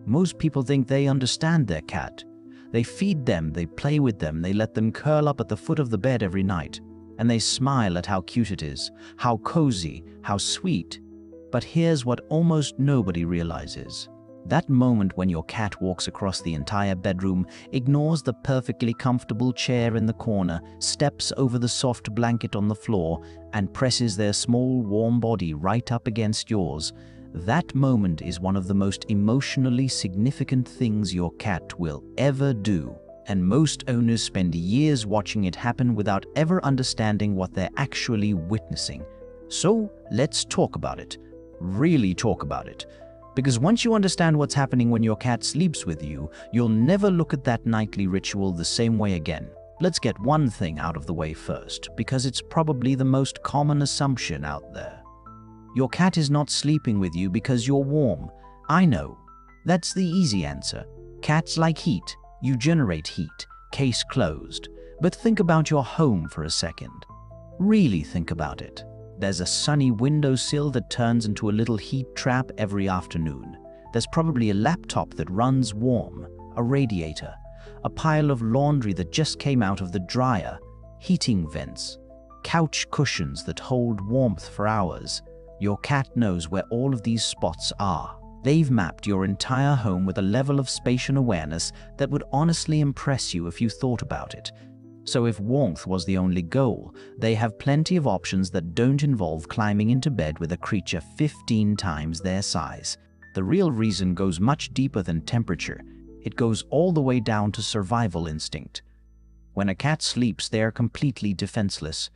Most people think they understand their cat. They feed them, they play with them, they let them curl up at the foot of the bed every night, and they smile at how cute it is, how cozy, how sweet. But here's what almost nobody realizes. That moment when your cat walks across the entire bedroom, ignores the perfectly comfortable chair in the corner, steps over the soft blanket on the floor, and presses their small, warm body right up against yours, that moment is one of the most emotionally significant things your cat will ever do. And most owners spend years watching it happen without ever understanding what they're actually witnessing. So let's talk about it. Really talk about it. Because once you understand what's happening when your cat sleeps with you, you'll never look at that nightly ritual the same way again. Let's get one thing out of the way first, because it's probably the most common assumption out there. Your cat is not sleeping with you because you're warm. I know. That's the easy answer. Cats like heat. You generate heat. Case closed. But think about your home for a second. Really think about it. There's a sunny windowsill that turns into a little heat trap every afternoon. There's probably a laptop that runs warm, a radiator, a pile of laundry that just came out of the dryer, heating vents, couch cushions that hold warmth for hours. Your cat knows where all of these spots are. They've mapped your entire home with a level of spatial awareness that would honestly impress you if you thought about it. So if warmth was the only goal, they have plenty of options that don't involve climbing into bed with a creature 15 times their size. The real reason goes much deeper than temperature. It goes all the way down to survival instinct. When a cat sleeps, they are completely defenseless.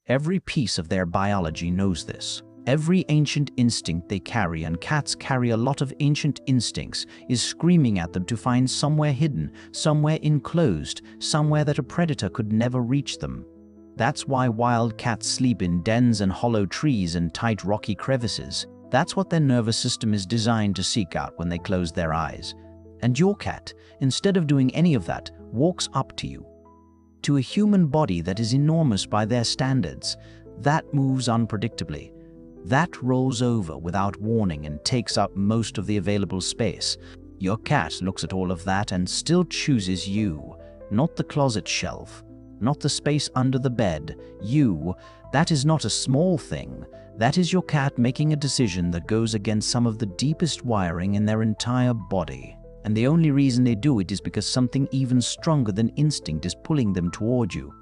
Every piece of their biology knows this. Every ancient instinct they carry, and cats carry a lot of ancient instincts, is screaming at them to find somewhere hidden, somewhere enclosed, somewhere that a predator could never reach them. That's why wild cats sleep in dens and hollow trees and tight rocky crevices. That's what their nervous system is designed to seek out when they close their eyes. And your cat, instead of doing any of that, walks up to you. To a human body that is enormous by their standards, that moves unpredictably. That rolls over without warning and takes up most of the available space. Your cat looks at all of that and still chooses you, not the closet shelf, not the space under the bed. You, that is not a small thing. That is your cat making a decision that goes against some of the deepest wiring in their entire body. And the only reason they do it is because something even stronger than instinct is pulling them toward you.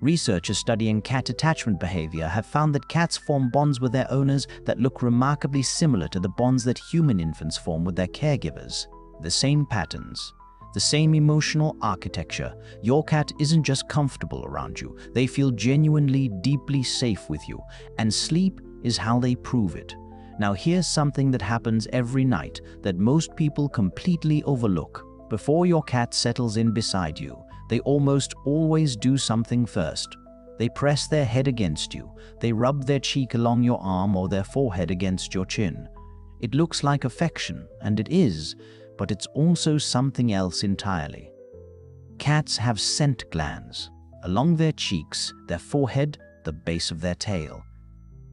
Researchers studying cat attachment behavior have found that cats form bonds with their owners that look remarkably similar to the bonds that human infants form with their caregivers. The same patterns, the same emotional architecture. Your cat isn't just comfortable around you, they feel genuinely, deeply safe with you, and sleep is how they prove it. Now here's something that happens every night that most people completely overlook. Before your cat settles in beside you, they almost always do something first. They press their head against you. They rub their cheek along your arm or their forehead against your chin. It looks like affection, and it is, but it's also something else entirely. Cats have scent glands along their cheeks, their forehead, the base of their tail.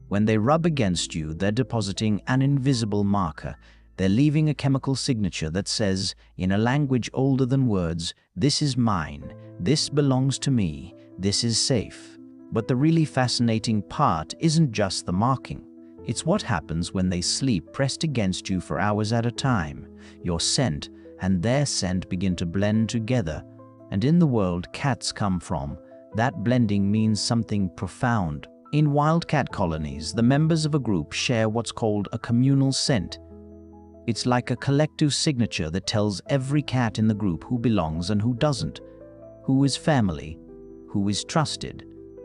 When they rub against you, they're depositing an invisible marker. They're leaving a chemical signature that says, in a language older than words, this is mine, this belongs to me, this is safe. But the really fascinating part isn't just the marking. It's what happens when they sleep pressed against you for hours at a time. Your scent and their scent begin to blend together. And in the world cats come from, that blending means something profound. In wild cat colonies, the members of a group share what's called a communal scent. It's like a collective signature that tells every cat in the group who belongs and who doesn't, who is family, who is trusted,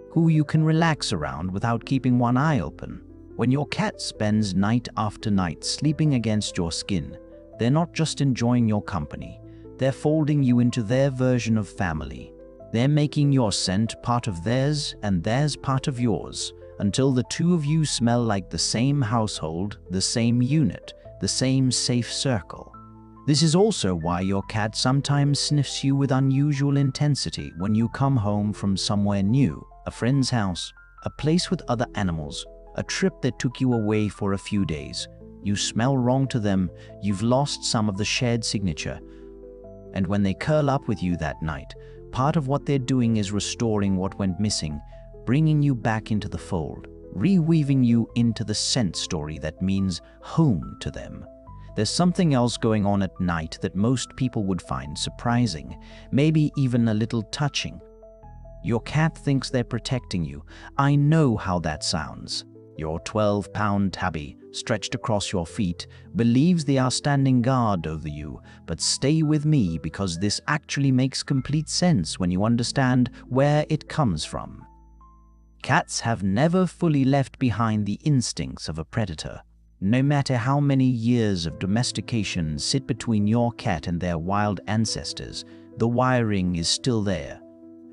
who you can relax around without keeping one eye open. When your cat spends night after night sleeping against your skin, they're not just enjoying your company, they're folding you into their version of family. They're making your scent part of theirs and theirs part of yours, until the two of you smell like the same household, the same unit, the same safe circle. This is also why your cat sometimes sniffs you with unusual intensity when you come home from somewhere new, a friend's house, a place with other animals, a trip that took you away for a few days. You smell wrong to them, you've lost some of the shared signature. And when they curl up with you that night, part of what they're doing is restoring what went missing, bringing you back into the fold, reweaving you into the scent story that means home to them. There's something else going on at night that most people would find surprising, maybe even a little touching. Your cat thinks they're protecting you. I know how that sounds. Your 12-pound tabby, stretched across your feet, believes they are standing guard over you, but stay with me because this actually makes complete sense when you understand where it comes from. Cats have never fully left behind the instincts of a predator. No matter how many years of domestication sit between your cat and their wild ancestors, the wiring is still there.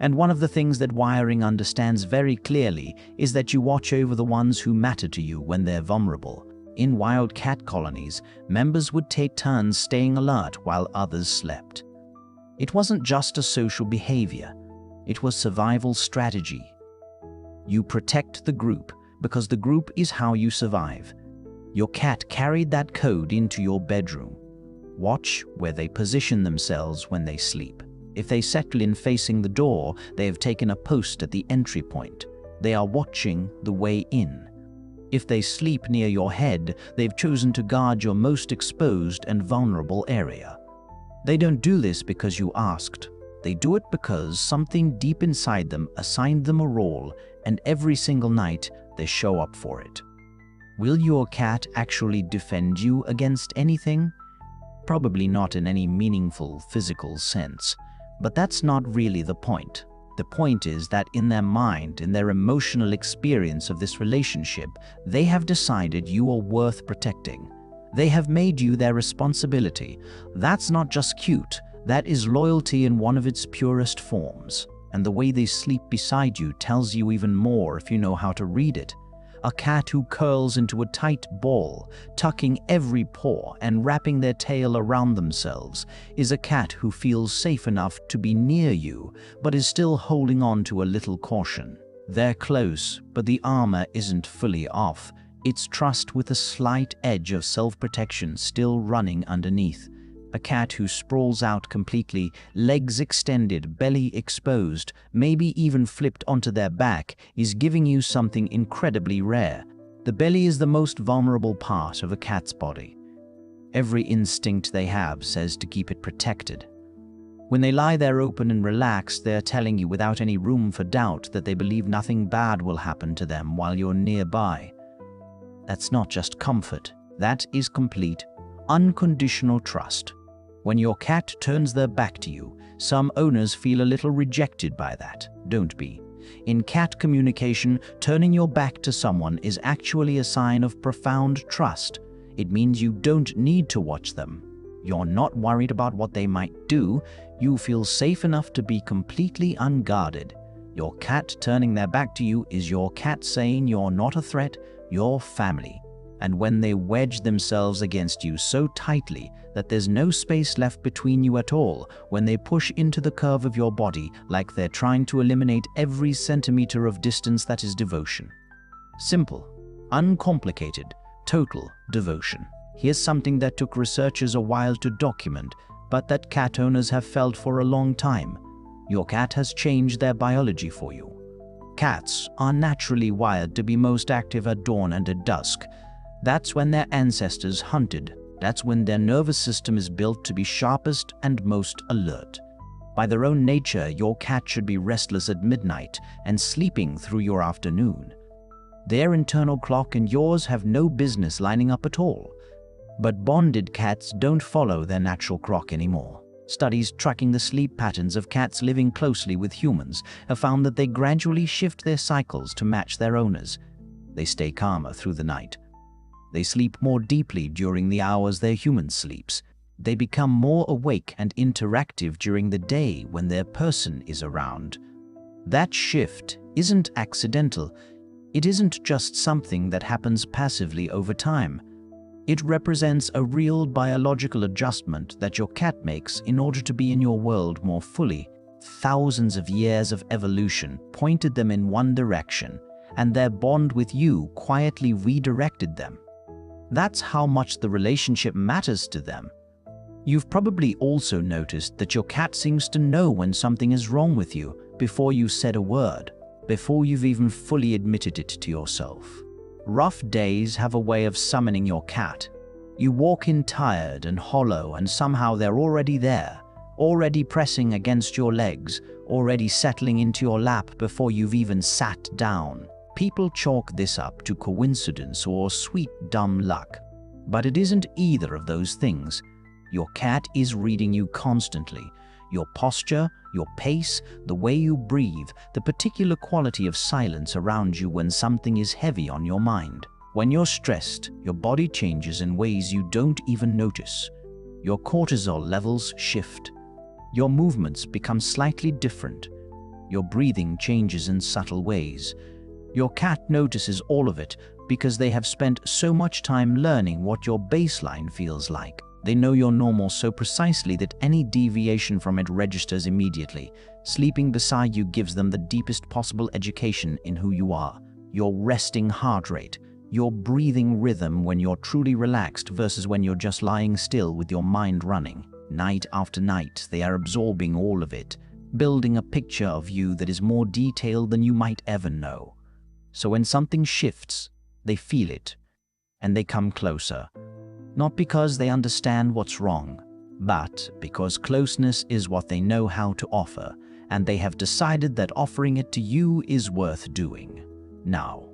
And one of the things that wiring understands very clearly is that you watch over the ones who matter to you when they're vulnerable. In wild cat colonies, members would take turns staying alert while others slept. It wasn't just a social behavior, it was survival strategy. You protect the group because the group is how you survive. Your cat carried that code into your bedroom. Watch where they position themselves when they sleep. If they settle in facing the door, they have taken a post at the entry point. They are watching the way in. If they sleep near your head, they've chosen to guard your most exposed and vulnerable area. They don't do this because you asked. They do it because something deep inside them assigned them a role, and every single night they show up for it. Will your cat actually defend you against anything? Probably not in any meaningful physical sense, but that's not really the point. The point is that in their mind, in their emotional experience of this relationship, they have decided you are worth protecting. They have made you their responsibility. That's not just cute, that is loyalty in one of its purest forms. And the way they sleep beside you tells you even more if you know how to read it. A cat who curls into a tight ball, tucking every paw and wrapping their tail around themselves, is a cat who feels safe enough to be near you, but is still holding on to a little caution. They're close, but the armor isn't fully off. It's trust with a slight edge of self-protection still running underneath. A cat who sprawls out completely, legs extended, belly exposed, maybe even flipped onto their back, is giving you something incredibly rare. The belly is the most vulnerable part of a cat's body. Every instinct they have says to keep it protected. When they lie there open and relaxed, they're telling you without any room for doubt that they believe nothing bad will happen to them while you're nearby. That's not just comfort, that is complete, unconditional trust. When your cat turns their back to you, some owners feel a little rejected by that. Don't be. In cat communication, turning your back to someone is actually a sign of profound trust. It means you don't need to watch them. You're not worried about what they might do. You feel safe enough to be completely unguarded. Your cat turning their back to you is your cat saying you're not a threat, you're family. And when they wedge themselves against you so tightly that there's no space left between you at all, when they push into the curve of your body like they're trying to eliminate every centimeter of distance, that is devotion. Simple, uncomplicated, total devotion. Here's something that took researchers a while to document, but that cat owners have felt for a long time. Your cat has changed their biology for you. Cats are naturally wired to be most active at dawn and at dusk. That's when their ancestors hunted. That's when their nervous system is built to be sharpest and most alert. By their own nature, your cat should be restless at midnight and sleeping through your afternoon. Their internal clock and yours have no business lining up at all. But bonded cats don't follow their natural clock anymore. Studies tracking the sleep patterns of cats living closely with humans have found that they gradually shift their cycles to match their owners. They stay calmer through the night. They sleep more deeply during the hours their human sleeps. They become more awake and interactive during the day when their person is around. That shift isn't accidental. It isn't just something that happens passively over time. It represents a real biological adjustment that your cat makes in order to be in your world more fully. Thousands of years of evolution pointed them in one direction, and their bond with you quietly redirected them. That's how much the relationship matters to them. You've probably also noticed that your cat seems to know when something is wrong with you before you said a word, before you've even fully admitted it to yourself. Rough days have a way of summoning your cat. You walk in tired and hollow, and somehow they're already there, already pressing against your legs, already settling into your lap before you've even sat down. People chalk this up to coincidence or sweet dumb luck, but it isn't either of those things. Your cat is reading you constantly. Your posture, your pace, the way you breathe, the particular quality of silence around you when something is heavy on your mind. When you're stressed, your body changes in ways you don't even notice. Your cortisol levels shift. Your movements become slightly different. Your breathing changes in subtle ways. Your cat notices all of it because they have spent so much time learning what your baseline feels like. They know your normal so precisely that any deviation from it registers immediately. Sleeping beside you gives them the deepest possible education in who you are, your resting heart rate, your breathing rhythm when you're truly relaxed versus when you're just lying still with your mind running. Night after night, they are absorbing all of it, building a picture of you that is more detailed than you might ever know. So when something shifts, they feel it, and they come closer. Not because they understand what's wrong, but because closeness is what they know how to offer, and they have decided that offering it to you is worth doing. Now,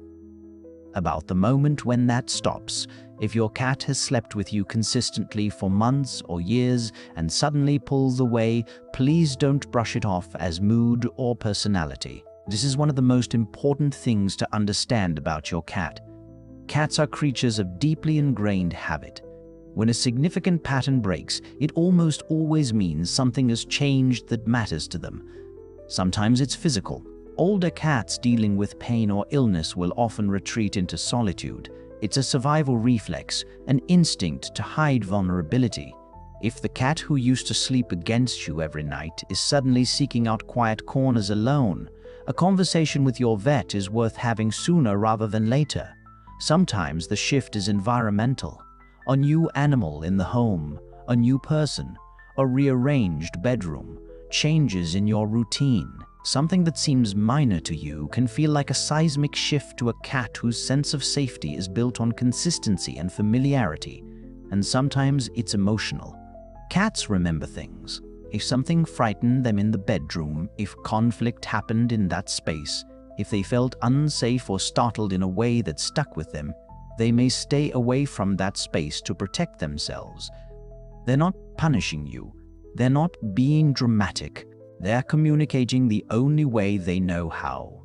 about the moment when that stops, if your cat has slept with you consistently for months or years and suddenly pulls away, please don't brush it off as mood or personality. This is one of the most important things to understand about your cat. Cats are creatures of deeply ingrained habit. When a significant pattern breaks, it almost always means something has changed that matters to them. Sometimes it's physical. Older cats dealing with pain or illness will often retreat into solitude. It's a survival reflex, an instinct to hide vulnerability. If the cat who used to sleep against you every night is suddenly seeking out quiet corners alone, a conversation with your vet is worth having sooner rather than later. Sometimes the shift is environmental. A new animal in the home, a new person, a rearranged bedroom, changes in your routine. Something that seems minor to you can feel like a seismic shift to a cat whose sense of safety is built on consistency and familiarity, and sometimes it's emotional. Cats remember things. If something frightened them in the bedroom, if conflict happened in that space, if they felt unsafe or startled in a way that stuck with them, they may stay away from that space to protect themselves. They're not punishing you. They're not being dramatic. They're communicating the only way they know how.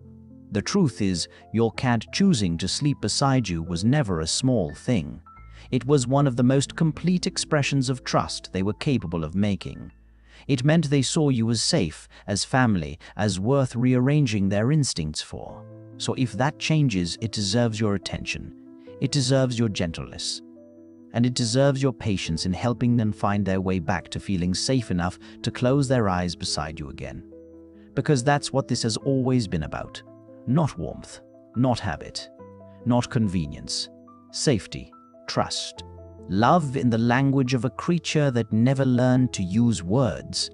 The truth is, your cat choosing to sleep beside you was never a small thing. It was one of the most complete expressions of trust they were capable of making. It meant they saw you as safe, as family, as worth rearranging their instincts for. So if that changes, it deserves your attention. It deserves your gentleness. And it deserves your patience in helping them find their way back to feeling safe enough to close their eyes beside you again. Because that's what this has always been about. Not warmth, not habit, not convenience. Safety, trust, love in the language of a creature that never learned to use words.